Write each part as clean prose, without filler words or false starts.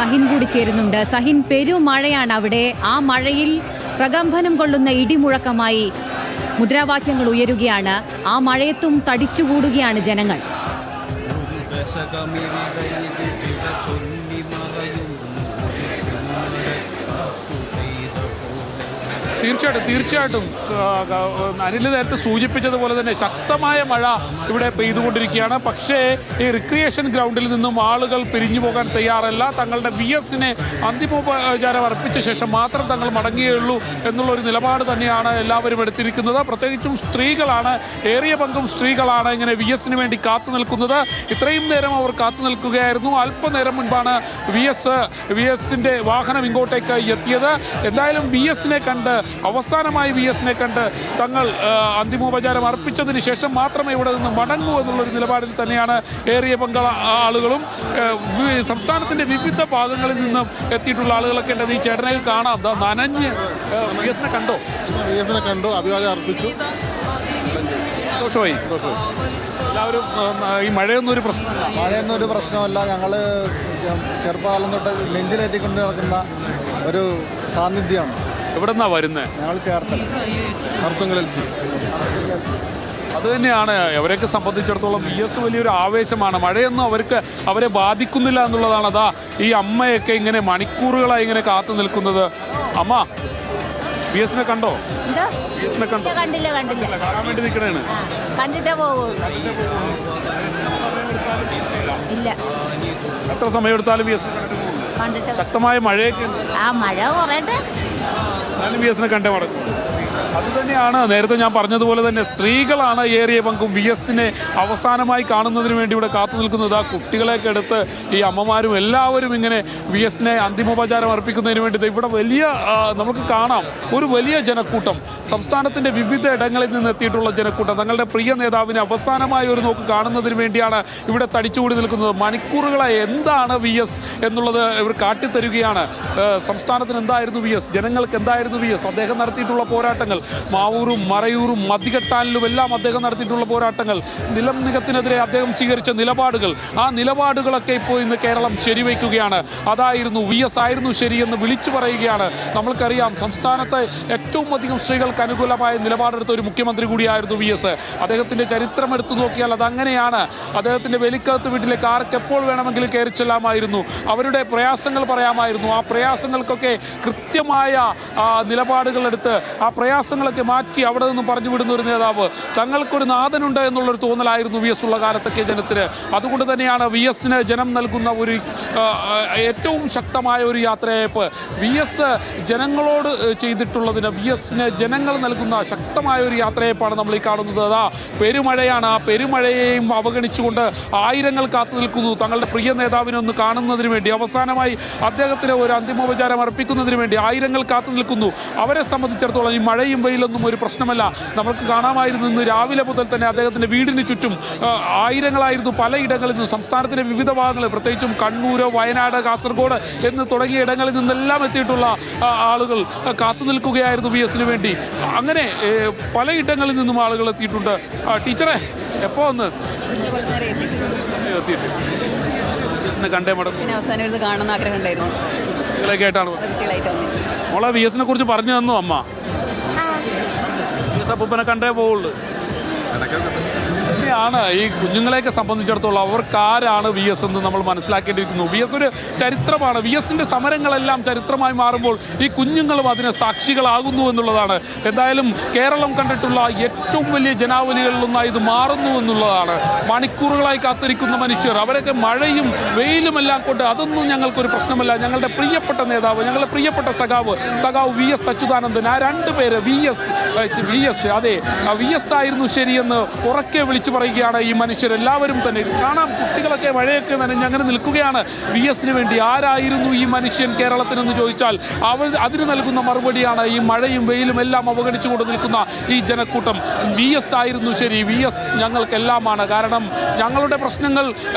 സഹിൻ കൂടി ചേരുന്നുണ്ട്. സഹിൻ, പെരുമഴയാണ് അവിടെ. ആ മഴയിൽ പ്രകമ്പനം കൊള്ളുന്ന ഇടിമുഴക്കമായി മുദ്രാവാക്യങ്ങൾ ഉയരുകയാണ്. ആ മഴയത്തും തടിച്ചുകൂടുകയാണ് ജനങ്ങൾ. തീർച്ചയായിട്ടും അനിൽ നേരത്തെ സൂചിപ്പിച്ചതുപോലെ തന്നെ ശക്തമായ മഴ ഇവിടെ പെയ്തുകൊണ്ടിരിക്കുകയാണ്. പക്ഷേ ഈ റിക്രിയേഷൻ ഗ്രൗണ്ടിൽ നിന്നും ആളുകൾ പിരിഞ്ഞു പോകാൻ തയ്യാറല്ല. തങ്ങളുടെ VS-നെ അന്തിമോപചാരം അർപ്പിച്ച ശേഷം മാത്രം തങ്ങൾ മടങ്ങിയുള്ളൂ എന്നുള്ളൊരു നിലപാട് തന്നെയാണ് എല്ലാവരും എടുത്തിരിക്കുന്നത്. പ്രത്യേകിച്ചും സ്ത്രീകളാണ്, ഏറിയ പങ്കും സ്ത്രീകളാണ് ഇങ്ങനെ VS-ന് വേണ്ടി കാത്തു നിൽക്കുന്നത്. ഇത്രയും നേരം അവർ കാത്തു നിൽക്കുകയായിരുന്നു. അല്പനേരം മുൻപാണ് VS-ന്റെ വാഹനം ഇങ്ങോട്ടേക്ക് എത്തിയത്. എന്തായാലും VS-നെ കണ്ട്, അവസാനമായി VS-നെ കണ്ട് തങ്ങൾ അന്തിമോപചാരം അർപ്പിച്ചതിന് ശേഷം മാത്രമേ ഇവിടെ നിന്ന് മടങ്ങൂ എന്നുള്ളൊരു നിലപാടിൽ തന്നെയാണ് ഏറിയ പങ്ക ആളുകളും. സംസ്ഥാനത്തിന്റെ വിവിധ ഭാഗങ്ങളിൽ നിന്നും എത്തിയിട്ടുള്ള ആളുകളൊക്കെ ഉണ്ട്. ഈ ചേട്ടനെ കാണാം, നനഞ്ഞ് VS-നെ കണ്ടോ? VS-നെ കണ്ടു, അഭിവാദ്യം അർപ്പിച്ചു. സന്തോഷമായി. എല്ലാവരും ഈ മഴയൊന്നും ഒരു പ്രശ്നമല്ല. ഞങ്ങൾ ചെറുപ്പകാലം തൊട്ട് നെഞ്ചിലേറ്റിക്കൊണ്ട് നടക്കുന്ന ഒരു സാന്നിധ്യമാണ്. എവിടെ നിന്നാണ് വരുന്നത്? ഞങ്ങൾ ചേർത്തല അർത്തുങ്കലൽസി. അത് തന്നെയാണ് അവരെയൊക്കെ സംബന്ധിച്ചിടത്തോളം VS വലിയൊരു ആവേശമാണ്. മഴയൊന്നും അവരെ ബാധിക്കുന്നില്ല എന്നുള്ളതാണ്. അതാ ഈ അമ്മയൊക്കെ ഇങ്ങനെ മണിക്കൂറുകളായി ഇങ്ങനെ കാത്തു നിൽക്കുന്നത്. അമ്മ, VS-നെ കണ്ടോ? VS-നെ കണ്ടോ? കണ്ടില്ല. കാണാൻ വേണ്ടി നിൽക്കണേണ്. കണ്ടിട്ടേ പോകൂ. ഇല്ല, എത്ര സമയം എടുത്താലും VS-നെ കണ്ടിട്ട്. ശക്തമായ മഴയൊക്കെ ആ മഴ കുറയട്ടെ. VS-നെ കണ്ടേ മടക്കും. അതുതന്നെയാണ് നേരത്തെ ഞാൻ പറഞ്ഞതുപോലെ തന്നെ സ്ത്രീകളാണ് ഏറിയ പങ്കും VS-നെ അവസാനമായി കാണുന്നതിന് വേണ്ടി ഇവിടെ കാത്തു നിൽക്കുന്നത്. ആ കുട്ടികളെയൊക്കെ എടുത്ത് ഈ അമ്മമാരും എല്ലാവരും ഇങ്ങനെ VS-നെ അന്തിമോപചാരം അർപ്പിക്കുന്നതിന് വേണ്ടി ഇവിടെ വലിയ നമുക്ക് കാണാം ഒരു വലിയ ജനക്കൂട്ടം. സംസ്ഥാനത്തിൻ്റെ വിവിധ ഇടങ്ങളിൽ നിന്ന് എത്തിയിട്ടുള്ള ജനക്കൂട്ടം തങ്ങളുടെ പ്രിയ നേതാവിനെ അവസാനമായി ഒരു നോക്ക് കാണുന്നതിന് വേണ്ടിയാണ് ഇവിടെ തടിച്ചുകൂടി നിൽക്കുന്നത്. മണിക്കൂറുകളായി എന്താണ് VS എന്നുള്ളത് ഇവർ കാട്ടിത്തരുകയാണ്. സംസ്ഥാനത്തിന് എന്തായിരുന്നു VS, ജനങ്ങൾക്ക് എന്തായിരുന്നു VS, അദ്ദേഹം നടത്തിയിട്ടുള്ള പോരാട്ടങ്ങൾ, മാവൂരും മറയൂരും മദ്യകെട്ടാനിലും എല്ലാം അദ്ദേഹം നടത്തിയിട്ടുള്ള പോരാട്ടങ്ങൾ, നിലം നികത്തിനെതിരെ അദ്ദേഹം സ്വീകരിച്ച നിലപാടുകൾ, ആ നിലപാടുകളൊക്കെ ഇപ്പോൾ ഇന്ന് കേരളം ശരിവയ്ക്കുകയാണ്. അതായിരുന്നു VS ആയിരുന്നു ശരിയെന്ന് വിളിച്ചു പറയുകയാണ്. നമ്മൾക്കറിയാം സംസ്ഥാനത്ത് ഏറ്റവും അധികം സ്ത്രീകൾക്ക് അനുകൂലമായ നിലപാടെടുത്ത ഒരു മുഖ്യമന്ത്രി കൂടിയായിരുന്നു VS. അദ്ദേഹത്തിൻ്റെ ചരിത്രം എടുത്തു നോക്കിയാൽ അതങ്ങനെയാണ്. അദ്ദേഹത്തിൻ്റെ വെലിക്കകത്ത് വീട്ടിലേക്ക് ആർക്ക് എപ്പോൾ വേണമെങ്കിലും കയറി ചെല്ലാമായിരുന്നു, അവരുടെ പ്രയാസങ്ങൾ പറയാമായിരുന്നു. ആ പ്രയാസങ്ങൾക്കൊക്കെ കൃത്യമായ നിലപാടുകളെടുത്ത് ആ പ്രയാസങ്ങളൊക്കെ മാറ്റി അവിടെ നിന്നും പറഞ്ഞു വിടുന്ന ഒരു നേതാവ്. തങ്ങൾക്കൊരു നാഥനുണ്ട് എന്നുള്ളൊരു തോന്നലായിരുന്നു VS ഉള്ള കാലത്തൊക്കെ ജനത്തിന്. അതുകൊണ്ട് തന്നെയാണ് VS-ന് ജനം നൽകുന്ന ഒരു ഏറ്റവും ശക്തമായ ഒരു യാത്രയയപ്പ്. VS ജനങ്ങളോട് ചെയ്തിട്ടുള്ളതിന് VS-ന് ജനങ്ങൾ നൽകുന്ന ശക്തമായ ഒരു യാത്രയയപ്പാണ് നമ്മൾ ഈ കാണുന്നത്. അതാ പെരുമഴയാണ്. ആ പെരുമഴയെയും അവഗണിച്ചുകൊണ്ട് ആയിരങ്ങൾ കാത്തു നിൽക്കുന്നു തങ്ങളുടെ പ്രിയ നേതാവിനെ ഒന്ന് കാണുന്നതിന് വേണ്ടി. അവസാനമായി അദ്ദേഹത്തിന് ഒരു അന്തിമോപചാരം അർപ്പിക്കുന്നതിന് വേണ്ടി ആയിരങ്ങൾ കാത്തു നിൽക്കുന്നു. അവരെ സംബന്ധിച്ചിടത്തോളം ഈ മഴയും വെയിലൊന്നും ഒരു പ്രശ്നമല്ല. നമുക്ക് കാണാമായിരുന്നു ഇന്ന് രാവിലെ മുതൽ തന്നെ അദ്ദേഹത്തിൻ്റെ വീടിന് ചുറ്റും ആയിരങ്ങളായിരുന്നു പലയിടങ്ങളിൽ നിന്നും, സംസ്ഥാനത്തിൻ്റെ വിവിധ ഭാഗങ്ങളിൽ, പ്രത്യേകിച്ചും കണ്ണൂർ, വയനാട്, കാസർഗോഡ് എന്ന് തുടങ്ങിയ ഇടങ്ങളിൽ നിന്നെല്ലാം എത്തിയിട്ടുള്ള ആളുകൾ കാത്തു നിൽക്കുകയായിരുന്നു VS-ന് വേണ്ടി. അങ്ങനെ പലയിടങ്ങളിൽ നിന്നും ആളുകൾ എത്തിയിട്ടുണ്ട്. ടീച്ചറെ, എപ്പോൾ ഒന്ന് എത്തിയിട്ട് VS-നെ കണ്ടേ മടങ്ങും? അവസാനം കാണുന്ന ആഗ്രഹം ഉണ്ടായിരുന്നു. കുട്ടികളായിട്ടാണ് മോളെ VS-നെ കുറിച്ച് പറഞ്ഞു തന്നു അമ്മ. VS അപ്പൂപ്പനെ കണ്ടേ പോവുള്ളൂ. ാണ് ഈ കുഞ്ഞുങ്ങളെയൊക്കെ സംബന്ധിച്ചിടത്തോളം അവർക്ക് ആരാണ് VS എന്ന് നമ്മൾ മനസ്സിലാക്കേണ്ടിയിരിക്കുന്നു. VS ഒരു ചരിത്രമാണ്. VS-ന്റെ സമരങ്ങളെല്ലാം ചരിത്രമായി മാറുമ്പോൾ ഈ കുഞ്ഞുങ്ങളും അതിന് സാക്ഷികളാകുന്നു എന്നുള്ളതാണ്. എന്തായാലും കേരളം കണ്ടിട്ടുള്ള ഏറ്റവും വലിയ ജനാവലികളിലൊന്നായി ഇത് മാറുന്നു എന്നുള്ളതാണ്. മണിക്കൂറുകളായി കാത്തിരിക്കുന്ന മനുഷ്യർ, അവരൊക്കെ മഴയും വെയിലും എല്ലാം കൊണ്ട് അതൊന്നും ഞങ്ങൾക്കൊരു പ്രശ്നമല്ല. ഞങ്ങളുടെ പ്രിയപ്പെട്ട നേതാവ്, ഞങ്ങളുടെ പ്രിയപ്പെട്ട സഖാവ് VS അച്യുതാനന്ദൻ, ആ രണ്ടുപേര് VS അതെ VS ആയിരുന്നു ശരിയെന്ന് ഉറക്കെ വിളിച്ചു പറയുകയാണ് ഈ മനുഷ്യരെല്ലാവരും തന്നെ. കാണാം കുട്ടികളൊക്കെ മഴയൊക്കെ നനഞ്ഞ് അങ്ങനെ നിൽക്കുകയാണ് VS-ന് വേണ്ടി. ആരായിരുന്നു ഈ മനുഷ്യൻ കേരളത്തിനെന്ന് ചോദിച്ചാൽ അതിന് നൽകുന്ന മറുപടിയാണ് ഈ മഴയും വെയിലും എല്ലാം അവഗണിച്ചുകൊണ്ട് നിൽക്കുന്ന ഈ ജനക്കൂട്ടം. VS ആയിരുന്നു ശരി, VS ഞങ്ങൾക്കെല്ലാമാണ്. കാരണം ഞങ്ങളുടെ പ്രശ്നങ്ങൾ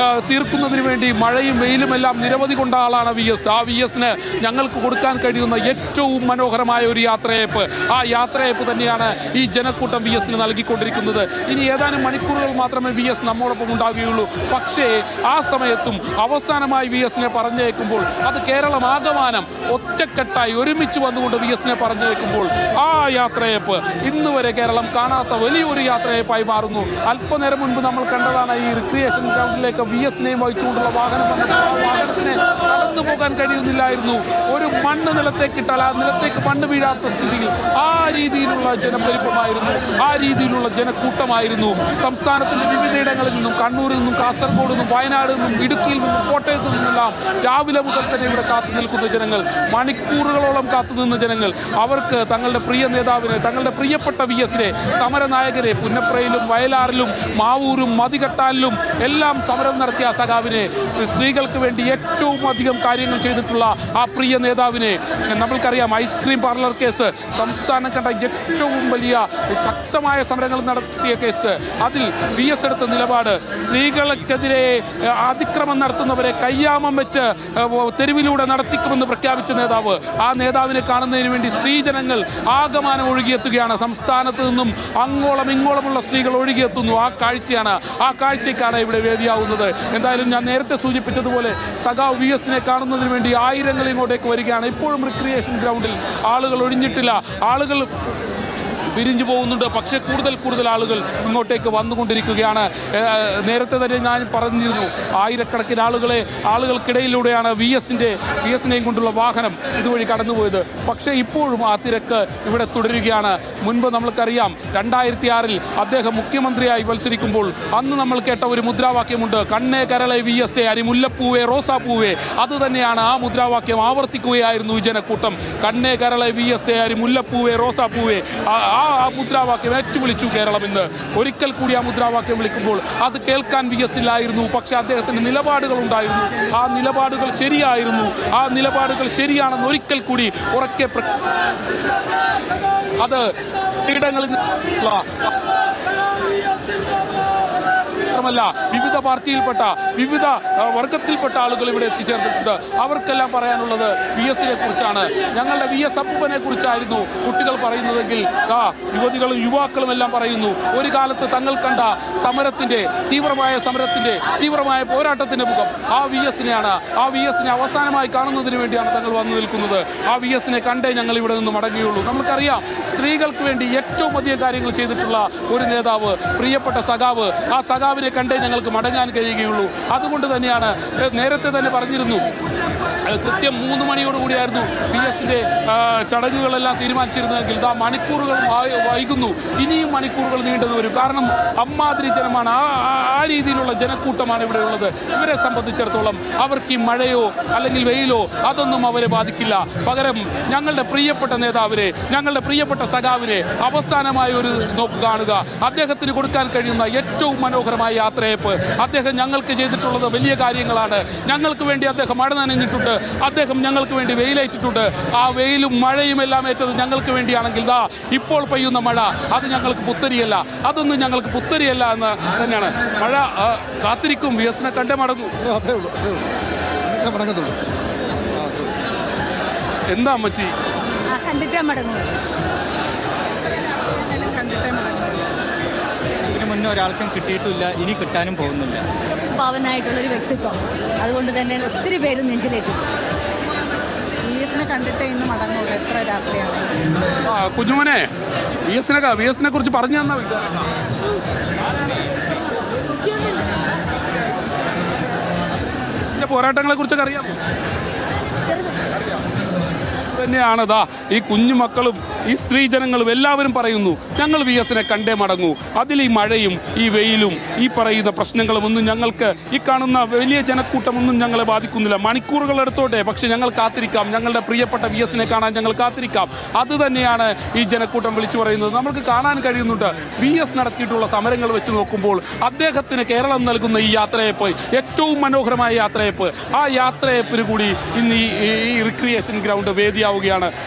തീർക്കുന്നതിന് വേണ്ടി മഴയും വെയിലും എല്ലാം നിരവധി കൊണ്ട ആളാണ് VS. ആ VS-ന് ഞങ്ങൾക്ക് കൊടുക്കാൻ കഴിയുന്ന ഏറ്റവും മനോഹരമായ ഒരു യാത്രയയപ്പ്, ആ യാത്രയയപ്പ് തന്നെയാണ് ഈ ജനക്കൂട്ടം VS-ന് നൽകിക്കൊണ്ടിരിക്കുന്നത്. ഇനി ഏതാനും മണിക്കൂറുകൾ മാത്രമേ VS നമ്മോടൊപ്പം ഉണ്ടാവുകയുള്ളൂ. പക്ഷേ ആ സമയത്തും അവസാനമായി VSനെ പറഞ്ഞേക്കുമ്പോൾ അത് കേരളം ആകമാനം ഒറ്റക്കെട്ടായി ഒരുമിച്ച് വന്നുകൊണ്ട് VSനെ പറഞ്ഞേക്കുമ്പോൾ ആ യാത്രയപ്പ് ഇന്ന് വരെ കേരളം കാണാത്ത വലിയൊരു യാത്രയപ്പായി മാറുന്നു. അല്പനേരം മുൻപ് നമ്മൾ കണ്ടതാണ് ഈ റിക്രിയേഷൻ ഗ്രൗണ്ടിലേക്ക് VSനെയും വഹിച്ചുകൊണ്ടുള്ള വാഹനം വന്നത്. ആ വാഹനത്തിന് കടന്നു പോകാൻ കഴിയുന്നില്ലായിരുന്നു. ഒരു മണ്ണ് നിലത്തേക്കിട്ടാൽ ആ നിലത്തേക്ക് മണ്ണ് വീഴാത്ത സ്ഥിതിയിൽ ആ രീതിയിലുള്ള ജനപ്പെരുപ്പമായിരുന്നു, ആ രീതിയിലുള്ള ജനക്കൂട്ടമായിരുന്നു. സംസ്ഥാനത്തിന്റെ വിവിധയിടങ്ങളിൽ നിന്നും, കണ്ണൂരിൽ നിന്നും, കാസർഗോഡ് നിന്നും, വയനാട് നിന്നും, ഇടുക്കിയിൽ നിന്നും, കോട്ടയത്തു നിന്നെല്ലാം രാവിലെ മുതൽ തന്നെ ഇവിടെ കാത്തു നിൽക്കുന്ന ജനങ്ങൾ, മണിക്കൂറുകളോളം കാത്തുനിന്ന ജനങ്ങൾ, അവർക്ക് തങ്ങളുടെ പ്രിയ നേതാവിനെ, തങ്ങളുടെ പ്രിയപ്പെട്ട VSനെ, സമരനായകരെ, പുന്നപ്രയിലും വയലാറിലും മാവൂരും മതികെട്ടാലിലും എല്ലാം സമരം നടത്തിയ സഖാവിനെ, സ്ത്രീകൾക്ക് വേണ്ടി ഏറ്റവും അധികം കാര്യങ്ങൾ ചെയ്തിട്ടുള്ള ആ പ്രിയ നേതാവിനെ, നമ്മൾക്കറിയാം ഐസ്ക്രീം പാർലർ കേസ് സംസ്ഥാനം കണ്ട ഏറ്റവും വലിയ ശക്തമായ സമരങ്ങൾ നടത്തിയ കേസ്, അതിൽ VS എടുത്ത നിലപാട്, സ്ത്രീകൾക്കെതിരെ അതിക്രമം നടത്തുന്നവരെ കയ്യാമം വെച്ച് തെരുവിലൂടെ നടത്തിക്കുമെന്ന് പ്രഖ്യാപിച്ച നേതാവ്, ആ നേതാവിനെ കാണുന്നതിന് വേണ്ടി സ്ത്രീജനങ്ങൾ ആകമാനം ഒഴുകിയെത്തുകയാണ്. സംസ്ഥാനത്ത് നിന്നും അങ്ങോളം ഇങ്ങോളമുള്ള സ്ത്രീകൾ ഒഴുകിയെത്തുന്നു. ആ കാഴ്ചയാണ്, ആ കാഴ്ചയ്ക്കാണ് ഇവിടെ വേദിയാവുന്നത്. എന്തായാലും ഞാൻ നേരത്തെ സൂചിപ്പിച്ചതുപോലെ സഖാവ് VSനെ കാണുന്നതിന് വേണ്ടി ആയിരങ്ങൾ ഇങ്ങോട്ടേക്ക് വരികയാണ്. ഇപ്പോഴും റിക്രിയേഷൻ ഗ്രൗണ്ടിൽ ആളുകൾ ഒഴിഞ്ഞിട്ടില്ല, ആളുകൾ പിരിഞ്ഞു പോകുന്നുണ്ട്. പക്ഷേ കൂടുതൽ ആളുകൾ ഇങ്ങോട്ടേക്ക് വന്നുകൊണ്ടിരിക്കുകയാണ്. നേരത്തെ തന്നെ ഞാൻ പറഞ്ഞിരുന്നു, ആയിരക്കണക്കിന് ആളുകൾക്കിടയിലൂടെയാണ് VSനെയും കൊണ്ടുള്ള വാഹനം ഇതുവഴി കടന്നുപോയത്. പക്ഷേ ഇപ്പോഴും ആ തിരക്ക് ഇവിടെ തുടരുകയാണ്. മുൻപ് നമ്മൾക്കറിയാം 2006 അദ്ദേഹം മുഖ്യമന്ത്രിയായി മത്സരിക്കുമ്പോൾ അന്ന് നമ്മൾ കേട്ട ഒരു മുദ്രാവാക്യമുണ്ട്, കണ്ണേ കരളെ VS അരിമുല്ലപ്പൂവേ റോസാപ്പൂവേ. അത് തന്നെയാണ്, ആ മുദ്രാവാക്യം ആവർത്തിക്കുകയായിരുന്നു ഈ ജനക്കൂട്ടം. കണ്ണേ കരളെ VS അരിമുല്ലപ്പൂവേ റോസാപ്പൂവേ. ആ മുദ്രാവാക്യം ഏറ്റുവിളിച്ചു കേരളം ഇന്ന്. ഒരിക്കൽ കൂടി ആ മുദ്രാവാക്യം വിളിക്കുമ്പോൾ അത് കേൾക്കാൻ VS ഇല്ലായിരുന്നു. പക്ഷെ അദ്ദേഹത്തിന് നിലപാടുകൾ ഉണ്ടായിരുന്നു. ആ നിലപാടുകൾ ശരിയായിരുന്നു. ആ നിലപാടുകൾ ശരിയാണെന്ന് ഒരിക്കൽ കൂടി ഉറക്കെ അത് ഇടങ്ങളിൽ മാത്രമല്ല വിവിധ പാർട്ടിയിൽപ്പെട്ട, വിവിധ വർഗത്തിൽപ്പെട്ട ആളുകൾ ഇവിടെ എത്തിച്ചേർന്നിട്ടുണ്ട്. അവർക്കെല്ലാം പറയാനുള്ളത് VSനെ കുറിച്ചാണ്. ഞങ്ങളുടെ VS അപ്പൂപ്പനെ കുറിച്ചായിരുന്നു കുട്ടികൾ പറയുന്നതെങ്കിൽ യുവതികളും യുവാക്കളും എല്ലാം പറയുന്നു, ഒരു കാലത്ത് തങ്ങൾ കണ്ട സമരത്തിന്റെ, തീവ്രമായ പോരാട്ടത്തിന്റെ മുഖം ആ VSനെയാണ്. ആ VSനെ അവസാനമായി കാണുന്നതിന് വേണ്ടിയാണ് തങ്ങൾ വന്നു നിൽക്കുന്നത്. ആ VSനെ കണ്ടേ ഞങ്ങൾ ഇവിടെ നിന്ന് മടങ്ങുകയുള്ളൂ. നമുക്കറിയാം സ്ത്രീകൾക്ക് വേണ്ടി ഏറ്റവും അധികം കാര്യങ്ങൾ ചെയ്തിട്ടുള്ള ഒരു നേതാവ്, പ്രിയപ്പെട്ട സഖാവ്, ആ സഖാവിനെ കണ്ടേ ഞങ്ങൾക്ക് മടങ്ങാൻ കഴിയുകയുള്ളൂ. അതുകൊണ്ട് തന്നെയാണ് നേരത്തെ തന്നെ പറഞ്ഞിരുന്നു, കൃത്യം 3 മണിയോടുകൂടിയായിരുന്നു VSന്റെ ചടങ്ങുകളെല്ലാം തീരുമാനിച്ചിരുന്നതെങ്കിൽ മണിക്കൂറുകൾ വൈകുന്നു. ഇനിയും മണിക്കൂറുകൾ നീണ്ടു വരും. കാരണം അമ്മാതിരി ജനമാണ്, ആ രീതിയിലുള്ള ജനക്കൂട്ടമാണ് ഇവിടെ ഉള്ളത്. ഇവരെ സംബന്ധിച്ചിടത്തോളം അവർക്ക് ഈ മഴയോ അല്ലെങ്കിൽ വെയിലോ അതൊന്നും അവരെ ബാധിക്കില്ല. പകരം ഞങ്ങളുടെ പ്രിയപ്പെട്ട നേതാവിനെ, ഞങ്ങളുടെ പ്രിയപ്പെട്ട സഖാവിനെ അവസാനമായി ഒരു നോക്ക് കാണുക. അദ്ദേഹത്തിന് കൊടുക്കാൻ കഴിയുന്ന ഏറ്റവും മനോഹരമായ യാത്രയപ്പ്, അദ്ദേഹം ഞങ്ങൾക്ക് ചെയ്തിട്ടുള്ളത് വലിയ കാര്യങ്ങളാണ്. ഞങ്ങൾക്ക് വേണ്ടി അദ്ദേഹം മഴ നനഞ്ഞിട്ടുണ്ട്, അദ്ദേഹം ഞങ്ങൾക്ക് വേണ്ടി വെയിലേറ്റിട്ടുണ്ട്. ആ വെയിലും മഴയും എല്ലാം ഏറ്റത് ഞങ്ങൾക്ക് വേണ്ടിയാണെങ്കിൽ ഇപ്പോൾ പെയ്യുന്ന മഴ അത് ഞങ്ങൾക്ക് പുത്തരിയല്ല, അതൊന്നും ഞങ്ങൾക്ക് പുത്തരിയല്ല എന്ന് തന്നെയാണ്. മഴ കാത്തിരിക്കും, VSനെ കണ്ടേ മടങ്ങും. എന്താ അമ്മച്ചി? കണ്ടിട്ടേ മടങ്ങും. ഇതിനു മുന്നേ ഒരാൾക്കും കിട്ടിയിട്ടില്ല, ഇനി കിട്ടാനും പോകുന്നില്ല. പാവനായിട്ടുള്ളൊരു വ്യക്തിത്വം, അതുകൊണ്ട് തന്നെ ഒത്തിരി പേര് നെഞ്ചിലേക്കും. VSനെ കണ്ടിട്ടേ ഇന്ന് മടങ്ങൂല, എത്ര രാത്രിയാണ്. കുഞ്ഞുമോനെ, VSനെ കുറിച്ച് പറഞ്ഞു തന്നാ പോരാട്ടങ്ങളെ കുറിച്ചൊക്കെ അറിയാമോ? തന്നെയാണ് ഈ കുഞ്ഞുമക്കളും ഈ സ്ത്രീജനങ്ങളും എല്ലാവരും പറയുന്നു, ഞങ്ങൾ VSനെ കണ്ടേ മടങ്ങൂ. അതിൽ ഈ മഴയും ഈ വെയിലും ഈ പറയുന്ന പ്രശ്നങ്ങളും ഒന്നും ഞങ്ങൾക്ക്, ഈ കാണുന്ന വലിയ ജനക്കൂട്ടമൊന്നും ഞങ്ങളെ ബാധിക്കുന്നില്ല. മണിക്കൂറുകൾ എടുത്തോട്ടെ, പക്ഷെ ഞങ്ങൾ കാത്തിരിക്കാം. ഞങ്ങളുടെ പ്രിയപ്പെട്ട VSനെ കാണാൻ ഞങ്ങൾ കാത്തിരിക്കാം. അത് തന്നെയാണ് ഈ ജനക്കൂട്ടം വിളിച്ചു പറയുന്നത്. നമുക്ക് കാണാൻ കഴിയുന്നുണ്ട്, VS നടത്തിയിട്ടുള്ള സമരങ്ങൾ വെച്ച് നോക്കുമ്പോൾ അദ്ദേഹത്തിന് കേരളം നൽകുന്ന ഈ യാത്രയപ്പ് ഏറ്റവും മനോഹരമായ യാത്രയപ്പ്, ആ യാത്രയപ്പിന് കൂടി ഇന്ന് ഈ റിക്രിയേഷൻ ഗ്രൗണ്ട് വേദിയാവുകയാണ്.